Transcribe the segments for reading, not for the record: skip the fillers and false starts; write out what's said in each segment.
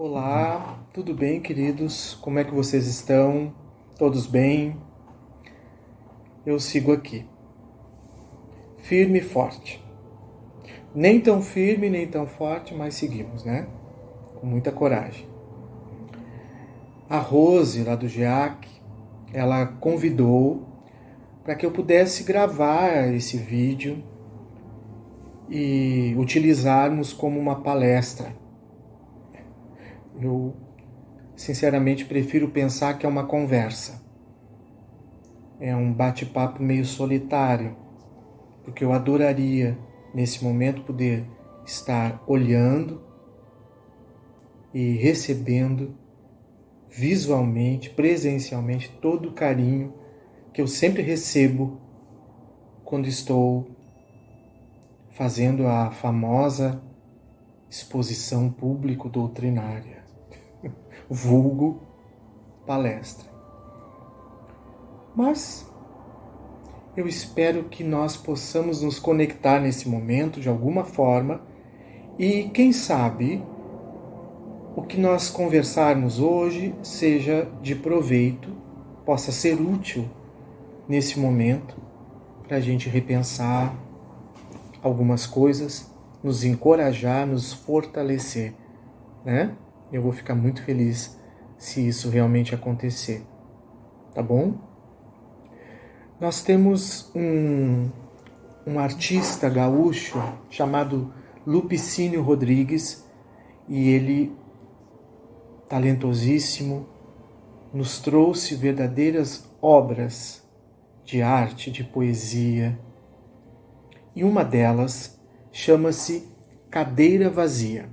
Olá, tudo bem, queridos? Como é que vocês estão? Todos bem? Eu sigo aqui, firme e forte. Nem tão firme, nem tão forte, mas seguimos, né? Com muita coragem. A Rose, lá do GEAC, ela convidou para que eu pudesse gravar esse vídeo e utilizarmos como uma palestra. Eu, sinceramente, prefiro pensar que é uma conversa. É um bate-papo meio solitário, porque eu adoraria, nesse momento, poder estar olhando e recebendo visualmente, presencialmente, todo o carinho que eu sempre recebo quando estou fazendo a famosa exposição público-doutrinária, vulgo palestra. Mas eu espero que nós possamos nos conectar nesse momento de alguma forma e, quem sabe, o que nós conversarmos hoje seja de proveito, possa ser útil nesse momento para a gente repensar algumas coisas, nos encorajar, nos fortalecer, né? Eu vou ficar muito feliz se isso realmente acontecer, tá bom? Nós temos um artista gaúcho chamado Lupicínio Rodrigues e ele, talentosíssimo, nos trouxe verdadeiras obras de arte, de poesia. E uma delas chama-se Cadeira Vazia.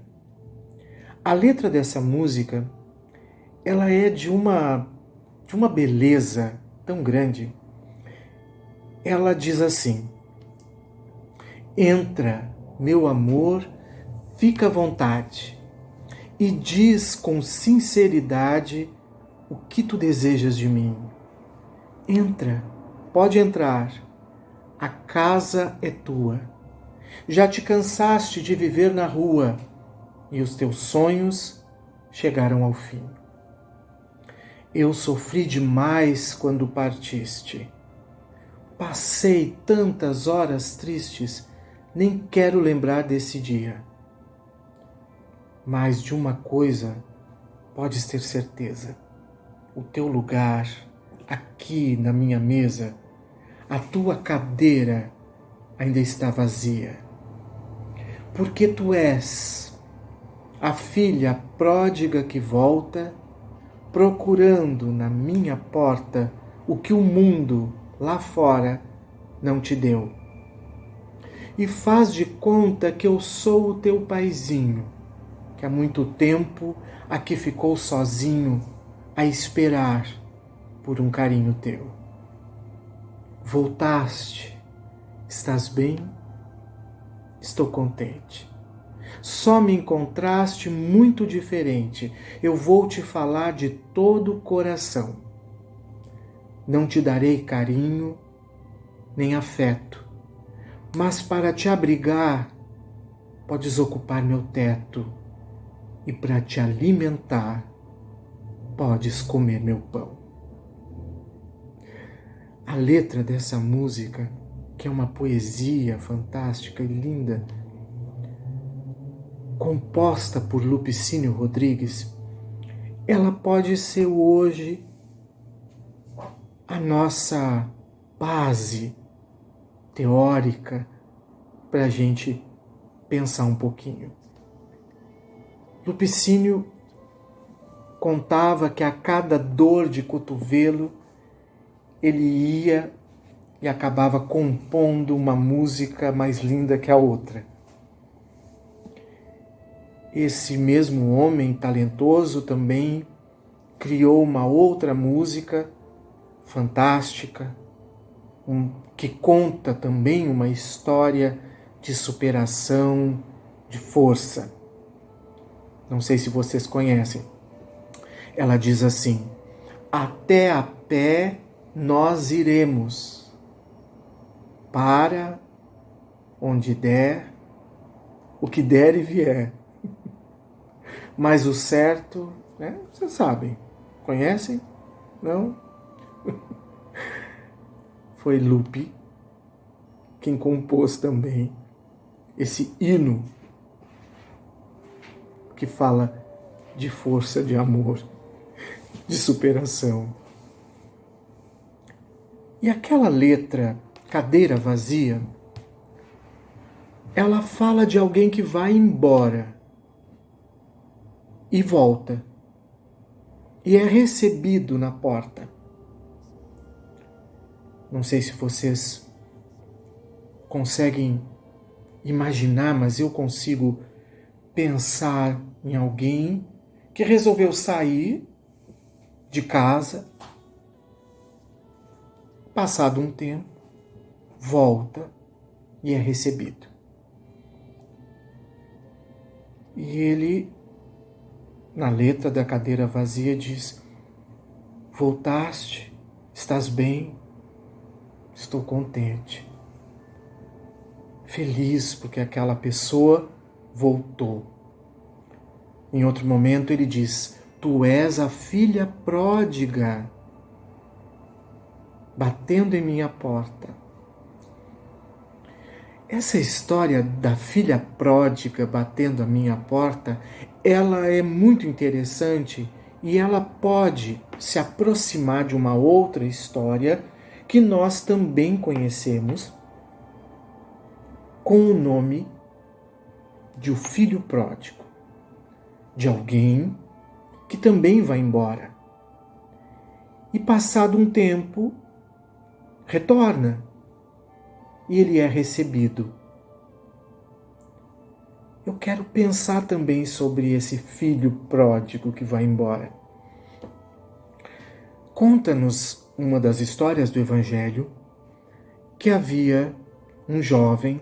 A letra dessa música, ela é de uma beleza tão grande. Ela diz assim: entra, meu amor, fica à vontade e diz com sinceridade o que tu desejas de mim. Entra, pode entrar, a casa é tua. Já te cansaste de viver na rua e os teus sonhos chegaram ao fim. Eu sofri demais quando partiste. Passei tantas horas tristes, nem quero lembrar desse dia. Mas de uma coisa podes ter certeza: o teu lugar aqui na minha mesa, a tua cadeira ainda está vazia. Porque tu és a filha pródiga que volta, procurando na minha porta o que o mundo lá fora não te deu. E faz de conta que eu sou o teu paizinho, que há muito tempo aqui ficou sozinho a esperar por um carinho teu. Voltaste, estás bem? Estou contente. Só me encontraste muito diferente. Eu vou te falar de todo o coração. Não te darei carinho, nem afeto, mas para te abrigar, podes ocupar meu teto, e para te alimentar, podes comer meu pão. A letra dessa música, que é uma poesia fantástica e linda, composta por Lupicínio Rodrigues, ela pode ser hoje a nossa base teórica para a gente pensar um pouquinho. Lupicínio contava que a cada dor de cotovelo ele ia e acabava compondo uma música mais linda que a outra. Esse mesmo homem talentoso também criou uma outra música fantástica, que conta também uma história de superação, de força. Não sei se vocês conhecem. Ela diz assim: até a pé nós iremos, para onde der, o que der e vier. Mas o certo, né? Vocês sabem. Conhecem? Não? Foi Lupe quem compôs também esse hino que fala de força, de amor, de superação. E aquela letra, Cadeira Vazia, ela fala de alguém que vai embora e volta e é recebido na porta. Não sei se vocês conseguem imaginar, mas eu consigo pensar em alguém que resolveu sair de casa, passado um tempo, volta e é recebido. E ele, na letra da Cadeira Vazia, diz: voltaste, estás bem, estou contente. Feliz porque aquela pessoa voltou. Em outro momento ele diz: tu és a filha pródiga, batendo em minha porta. Essa história da filha pródiga batendo a minha porta, ela é muito interessante e ela pode se aproximar de uma outra história que nós também conhecemos com o nome de o filho pródigo, de alguém que também vai embora e passado um tempo retorna e ele é recebido. Eu quero pensar também sobre esse filho pródigo que vai embora. Conta-nos uma das histórias do Evangelho que havia um jovem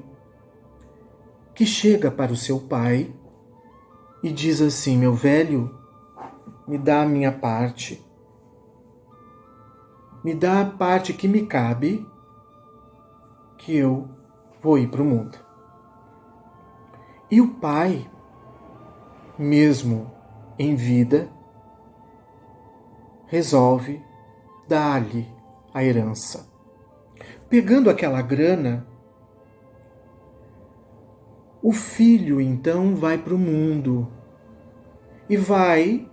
que chega para o seu pai e diz assim: meu velho, me dá a minha parte, me dá a parte que me cabe, que eu vou ir para o mundo. E o pai, mesmo em vida, resolve dar-lhe a herança. Pegando aquela grana, o filho então vai para o mundo e vai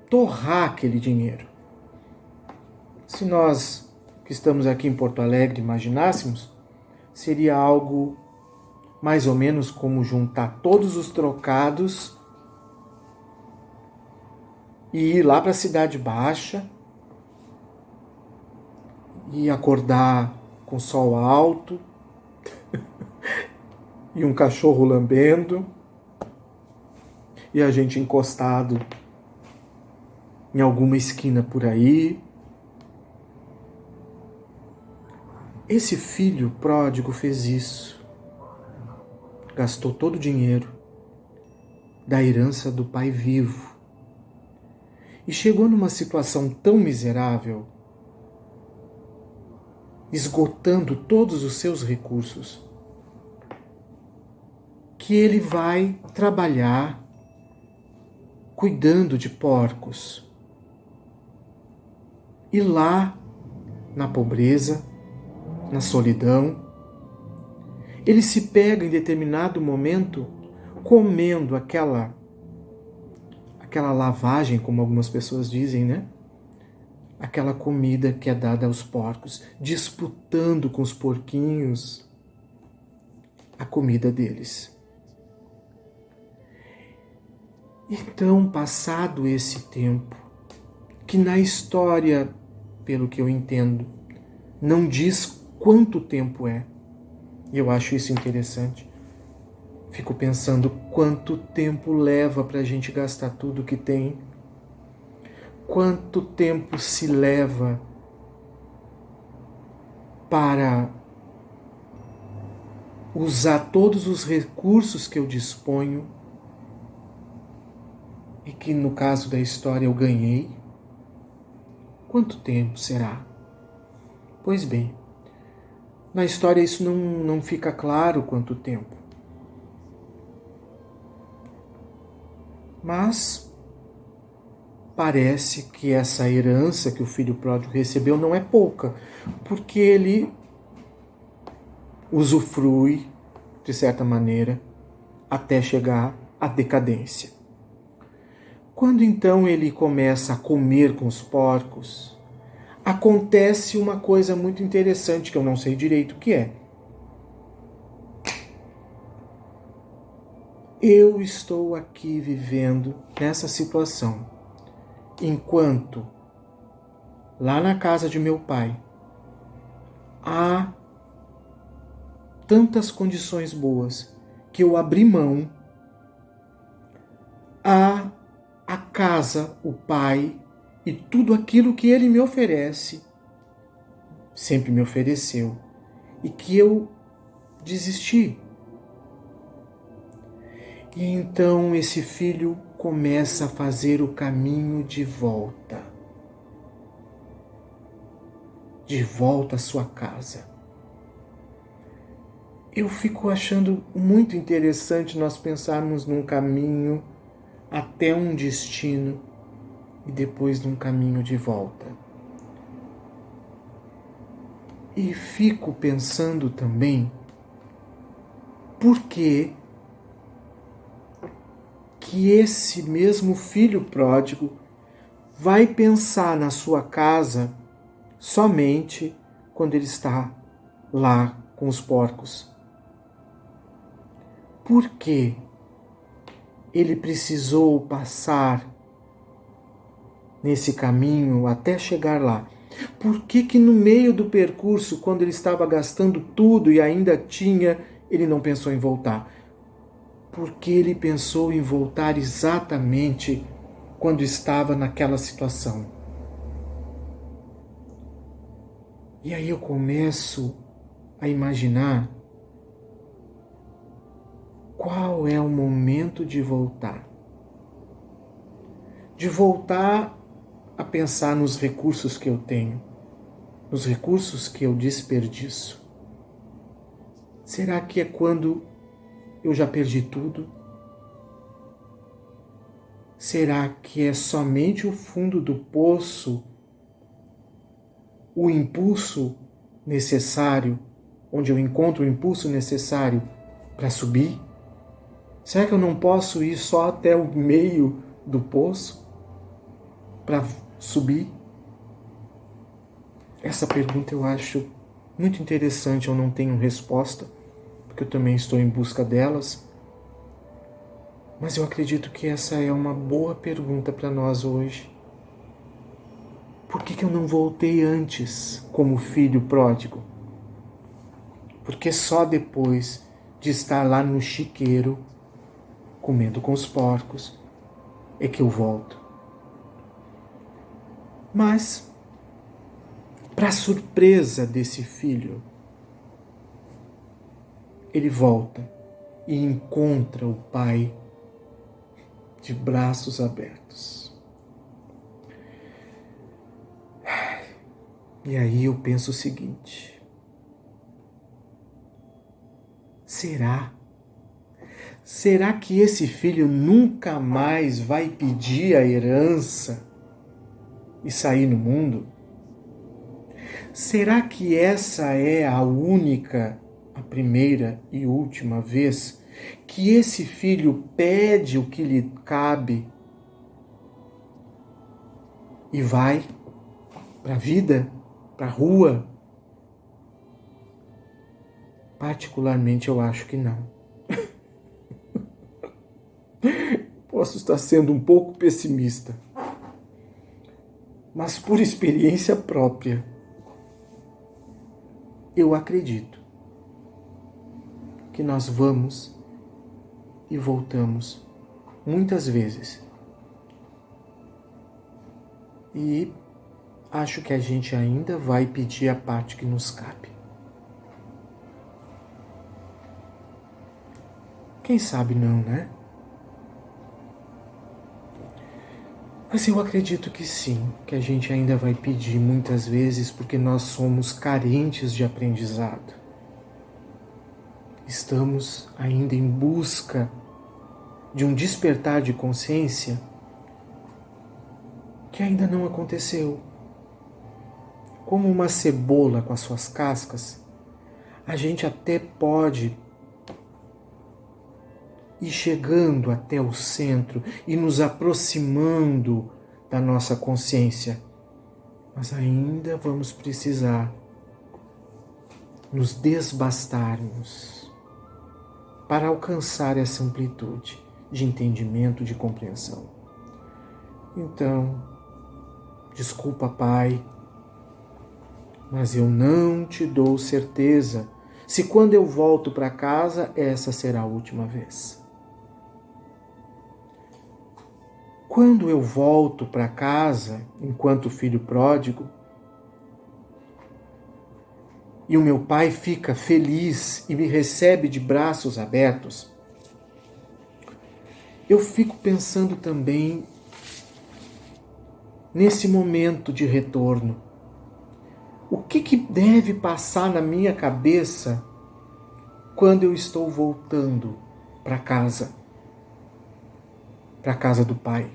torrar aquele dinheiro. Se nós que estamos aqui em Porto Alegre imaginássemos, seria algo mais ou menos como juntar todos os trocados e ir lá para a Cidade Baixa e acordar com sol alto e um cachorro lambendo e a gente encostado em alguma esquina por aí. Esse filho pródigo fez isso. Gastou todo o dinheiro da herança do pai vivo. E chegou numa situação tão miserável, esgotando todos os seus recursos, que ele vai trabalhar cuidando de porcos. E lá, na pobreza, na solidão, ele se pega em determinado momento comendo aquela lavagem, como algumas pessoas dizem, né? Aquela comida que é dada aos porcos, disputando com os porquinhos a comida deles. Então, passado esse tempo, que na história, pelo que eu entendo, não diz quanto tempo é, e eu acho isso interessante. Fico pensando quanto tempo leva para a gente gastar tudo que tem. Quanto tempo se leva para usar todos os recursos que eu disponho e que no caso da história eu ganhei. Quanto tempo será? Pois bem, na história isso não fica claro quanto tempo. Mas parece que essa herança que o filho pródigo recebeu não é pouca, porque ele usufrui, de certa maneira, até chegar à decadência. Quando então ele começa a comer com os porcos, acontece uma coisa muito interessante que eu não sei direito o que é. Eu estou aqui vivendo nessa situação, enquanto lá na casa de meu pai há tantas condições boas que eu abri mão, a casa, o pai e tudo aquilo que ele me oferece, sempre me ofereceu, e que eu desisti. E então esse filho começa a fazer o caminho de volta à sua casa. Eu fico achando muito interessante nós pensarmos num caminho até um destino e depois num caminho de volta. E fico pensando também por que esse mesmo filho pródigo vai pensar na sua casa somente quando ele está lá com os porcos. Por que ele precisou passar nesse caminho até chegar lá? Por que no meio do percurso, quando ele estava gastando tudo e ainda tinha, ele não pensou em voltar? Porque ele pensou em voltar exatamente quando estava naquela situação. E aí eu começo a imaginar qual é o momento de voltar. De voltar a pensar nos recursos que eu tenho, nos recursos que eu desperdiço. Será que é quando eu já perdi tudo? Será que é somente o fundo do poço, o impulso necessário, onde eu encontro o impulso necessário para subir? Será que eu não posso ir só até o meio do poço para subir? Essa pergunta eu acho muito interessante, eu não tenho resposta, porque eu também estou em busca delas. Mas eu acredito que essa é uma boa pergunta para nós hoje. Por que eu não voltei antes como filho pródigo? Porque só depois de estar lá no chiqueiro, comendo com os porcos, é que eu volto. Mas, para surpresa desse filho, ele volta e encontra o pai de braços abertos. E aí eu penso o seguinte: será que esse filho nunca mais vai pedir a herança e sair no mundo? Será que essa é a única, a primeira e última vez que esse filho pede o que lhe cabe e vai para a vida, para a rua? Particularmente eu acho que não. Posso estar sendo um pouco pessimista, mas por experiência própria, eu acredito que nós vamos e voltamos muitas vezes. E acho que a gente ainda vai pedir a parte que nos cabe. Quem sabe não, né? Mas eu acredito que sim, que a gente ainda vai pedir muitas vezes porque nós somos carentes de aprendizado. Estamos ainda em busca de um despertar de consciência que ainda não aconteceu. Como uma cebola com as suas cascas, a gente até pode ir chegando até o centro e nos aproximando da nossa consciência, mas ainda vamos precisar nos desbastarmos para alcançar essa amplitude de entendimento, de compreensão. Então, desculpa, Pai, mas eu não te dou certeza se quando eu volto para casa, essa será a última vez. Quando eu volto para casa, enquanto filho pródigo, e o meu pai fica feliz e me recebe de braços abertos, eu fico pensando também nesse momento de retorno. O que deve passar na minha cabeça quando eu estou voltando para casa do Pai?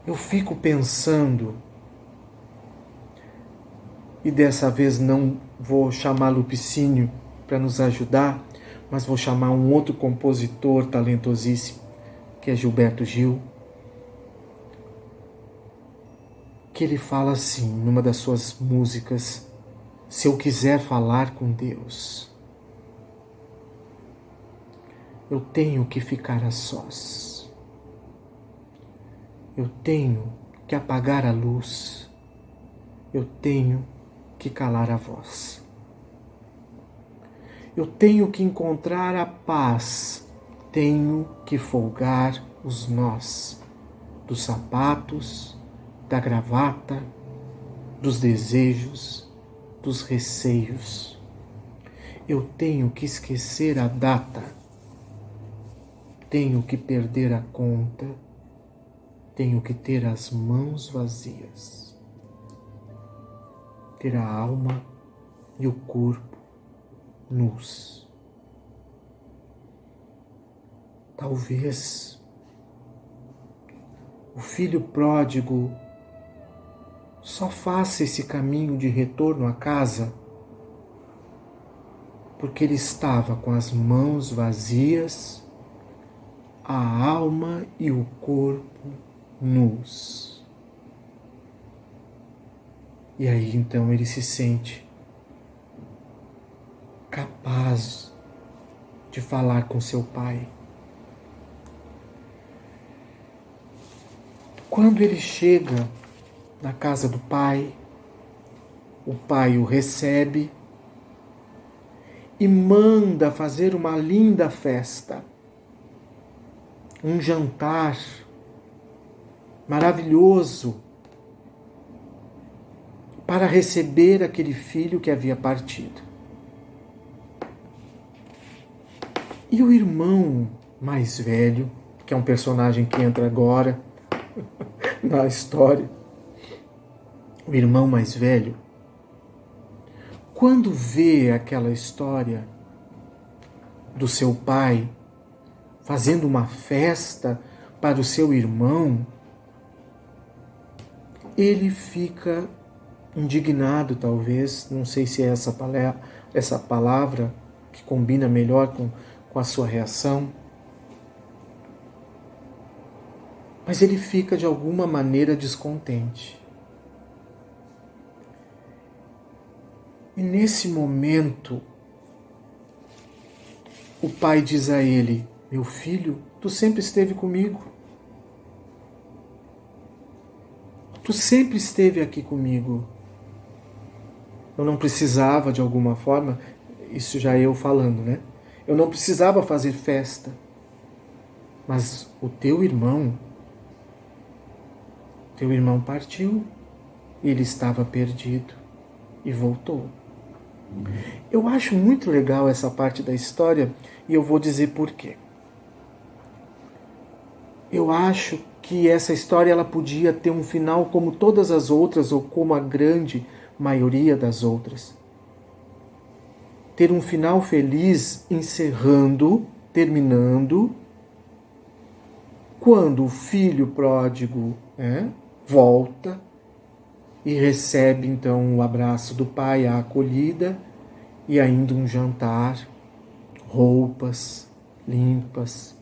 Eu fico pensando, e dessa vez não vou chamar Lupicínio para nos ajudar, mas vou chamar um outro compositor talentosíssimo, que é Gilberto Gil, que ele fala assim, numa das suas músicas: se eu quiser falar com Deus, eu tenho que ficar a sós. Eu tenho que apagar a luz. Eu tenho que calar a voz. Eu tenho que encontrar a paz. Tenho que folgar os nós dos sapatos, da gravata, dos desejos, dos receios. Eu tenho que esquecer a data. Tenho que perder a conta. Tenho que ter as mãos vazias. Ter a alma e o corpo nus. Talvez o filho pródigo só faça esse caminho de retorno à casa porque ele estava com as mãos vazias, a alma e o corpo nus. E aí então ele se sente capaz de falar com seu pai. Quando ele chega na casa do pai, o pai o recebe e manda fazer uma linda festa, um jantar maravilhoso para receber aquele filho que havia partido. E o irmão mais velho, que é um personagem que entra agora na história, o irmão mais velho, quando vê aquela história do seu pai fazendo uma festa para o seu irmão, ele fica indignado, talvez, não sei se é essa palavra que combina melhor com a sua reação, mas ele fica de alguma maneira descontente. E nesse momento, o pai diz a ele: meu filho, tu sempre esteve comigo. Tu sempre esteve aqui comigo. Eu não precisava, de alguma forma, isso já eu falando, né? Eu não precisava fazer festa. Mas o teu irmão partiu. Ele estava perdido e voltou. Eu acho muito legal essa parte da história e eu vou dizer por quê. Eu acho que essa história ela podia ter um final como todas as outras ou como a grande maioria das outras. ter um final feliz, encerrando, terminando, quando o filho pródigo volta e recebe então o abraço do pai, a acolhida e ainda um jantar, roupas limpas.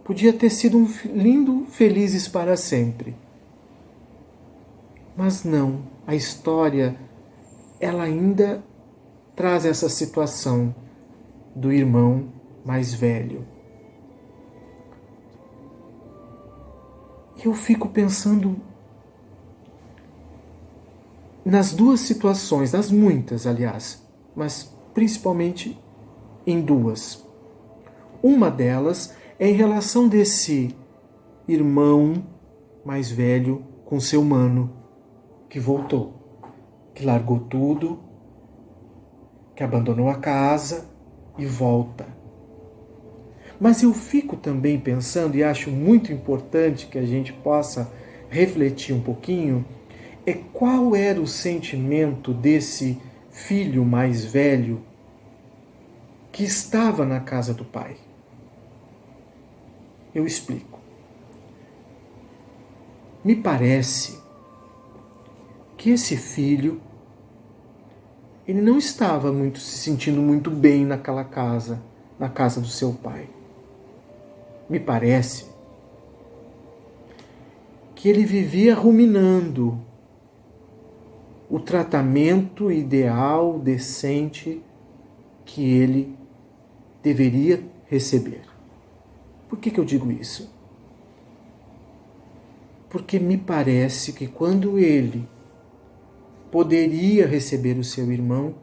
Podia ter sido um lindo Felizes para Sempre. Mas não, a história, ela ainda traz essa situação do irmão mais velho. Eu fico pensando nas duas situações, nas muitas, aliás, mas principalmente em duas. Uma delas é em relação desse irmão mais velho com seu mano, que voltou, que largou tudo, que abandonou a casa e volta. Mas eu fico também pensando, e acho muito importante que a gente possa refletir um pouquinho, qual era o sentimento desse filho mais velho que estava na casa do pai. Eu explico. Me parece que esse filho, ele não estava se sentindo muito bem naquela casa, na casa do seu pai. Me parece que ele vivia ruminando o tratamento ideal, decente, que ele deveria receber. Por que eu digo isso? Porque me parece que quando ele poderia receber o seu irmão,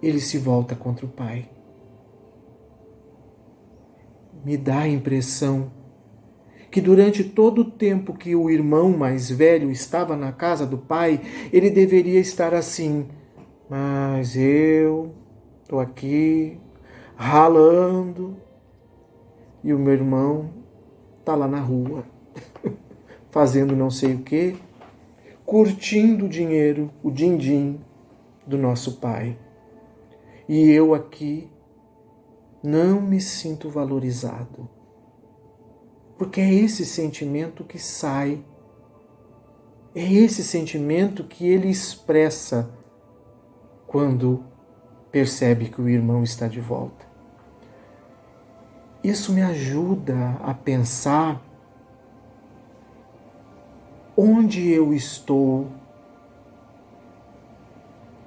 ele se volta contra o pai. Me dá a impressão que durante todo o tempo que o irmão mais velho estava na casa do pai, ele deveria estar assim: mas eu estou aqui ralando e o meu irmão está lá na rua, fazendo não sei o quê, curtindo o dinheiro, o din-din do nosso pai. E eu aqui não me sinto valorizado. Porque é esse sentimento que sai, é esse sentimento que ele expressa quando percebe que o irmão está de volta. Isso me ajuda a pensar onde eu estou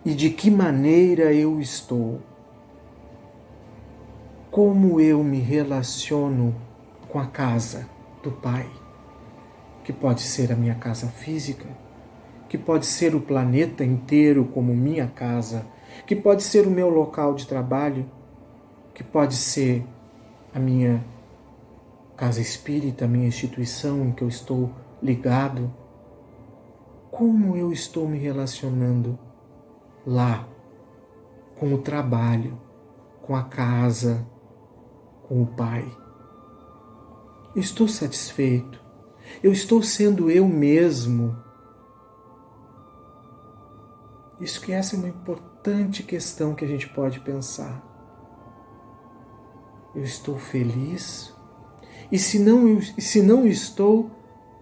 e de que maneira eu estou, como eu me relaciono com a casa do pai, que pode ser a minha casa física, que pode ser o planeta inteiro como minha casa, que pode ser o meu local de trabalho, que pode ser a minha casa espírita, a minha instituição em que eu estou ligado. Como eu estou me relacionando lá, com o trabalho, com a casa, com o pai? Eu estou satisfeito? Eu estou sendo eu mesmo? Isso que essa é uma importante questão que a gente pode pensar. Eu estou feliz? E se não estou,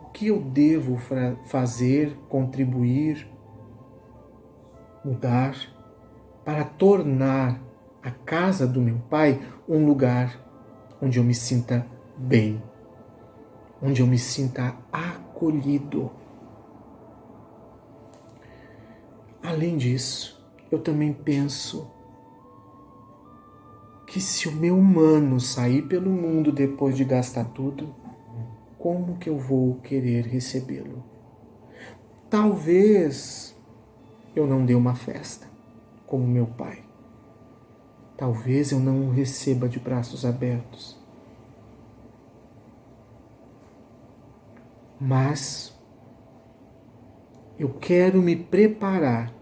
o que eu devo fazer, contribuir, mudar, para tornar a casa do meu pai um lugar onde eu me sinta bem, onde eu me sinta acolhido. Além disso, eu também penso que se o meu humano sair pelo mundo depois de gastar tudo, como que eu vou querer recebê-lo? Talvez eu não dê uma festa, como meu pai. Talvez eu não o receba de braços abertos. Mas eu quero me preparar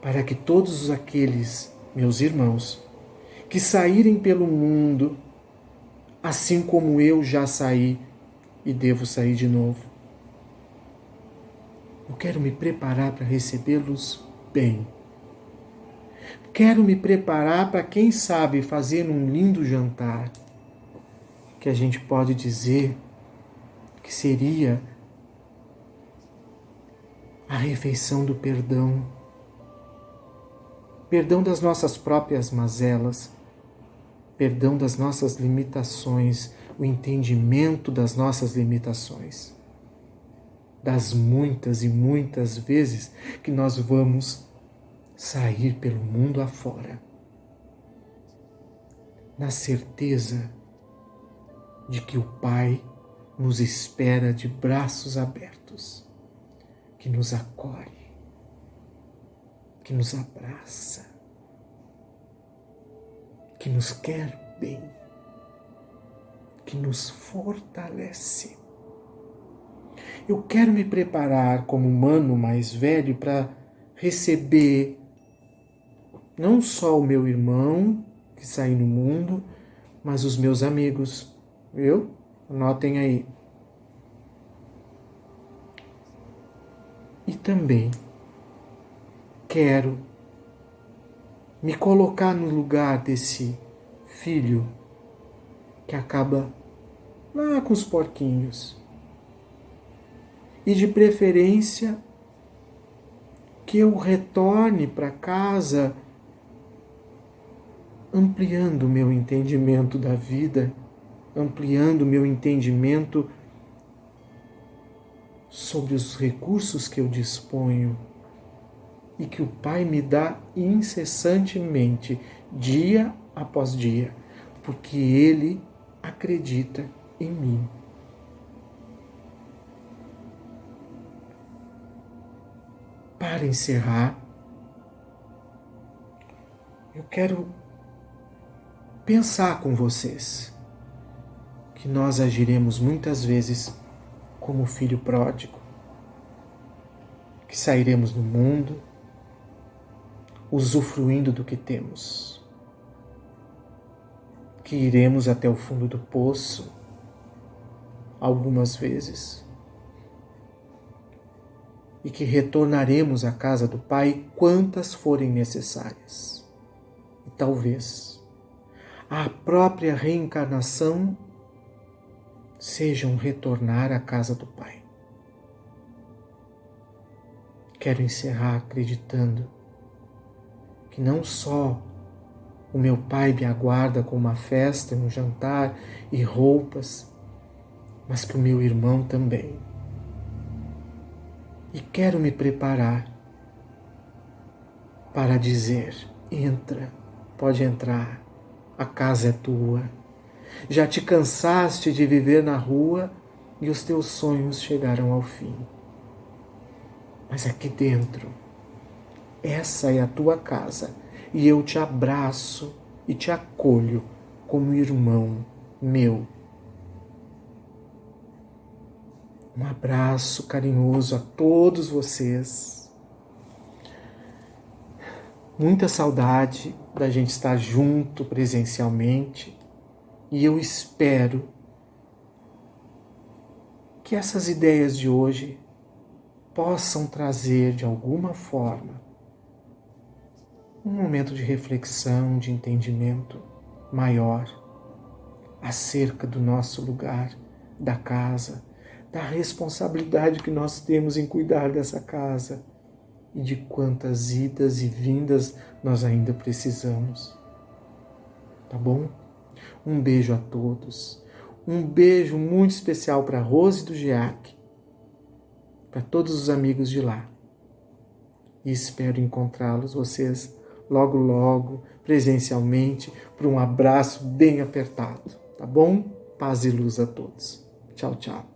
para que todos aqueles meus irmãos que saírem pelo mundo, assim como eu já saí e devo sair de novo, eu quero me preparar para recebê-los bem. Quero me preparar para, quem sabe, fazer um lindo jantar, que a gente pode dizer que seria a refeição do perdão. Perdão das nossas próprias mazelas, perdão das nossas limitações, o entendimento das nossas limitações, das muitas e muitas vezes que nós vamos sair pelo mundo afora, na certeza de que o Pai nos espera de braços abertos, que nos acolhe, que nos abraça, que nos quer bem, que nos fortalece. Eu quero me preparar como humano mais velho para receber não só o meu irmão que sai no mundo, mas os meus amigos, viu? Anotem aí. E também quero me colocar no lugar desse filho que acaba lá com os porquinhos. E de preferência que eu retorne para casa ampliando o meu entendimento da vida, ampliando o meu entendimento sobre os recursos que eu disponho e que o Pai me dá incessantemente, dia após dia, porque Ele acredita em mim. Para encerrar, eu quero pensar com vocês que nós agiremos muitas vezes como filho pródigo, que sairemos no mundo usufruindo do que temos, que iremos até o fundo do poço algumas vezes e que retornaremos à casa do Pai quantas forem necessárias. E talvez a própria reencarnação seja um retornar à casa do Pai. Quero encerrar acreditando que não só o meu Pai me aguarda com uma festa, um jantar e roupas, mas que o meu irmão também. E quero me preparar para dizer: entra, pode entrar, a casa é tua. Já te cansaste de viver na rua e os teus sonhos chegaram ao fim. Mas aqui dentro, essa é a tua casa e eu te abraço e te acolho como irmão meu. Um abraço carinhoso a todos vocês. Muita saudade da gente estar junto presencialmente e eu espero que essas ideias de hoje possam trazer de alguma forma um momento de reflexão, de entendimento maior acerca do nosso lugar, da casa, da responsabilidade que nós temos em cuidar dessa casa e de quantas idas e vindas nós ainda precisamos. Tá bom? Um beijo a todos. Um beijo muito especial para a Rose do GEAC, para todos os amigos de lá. E espero encontrá-los, vocês, logo, logo, presencialmente, por um abraço bem apertado. Tá bom? Paz e luz a todos. Tchau, tchau.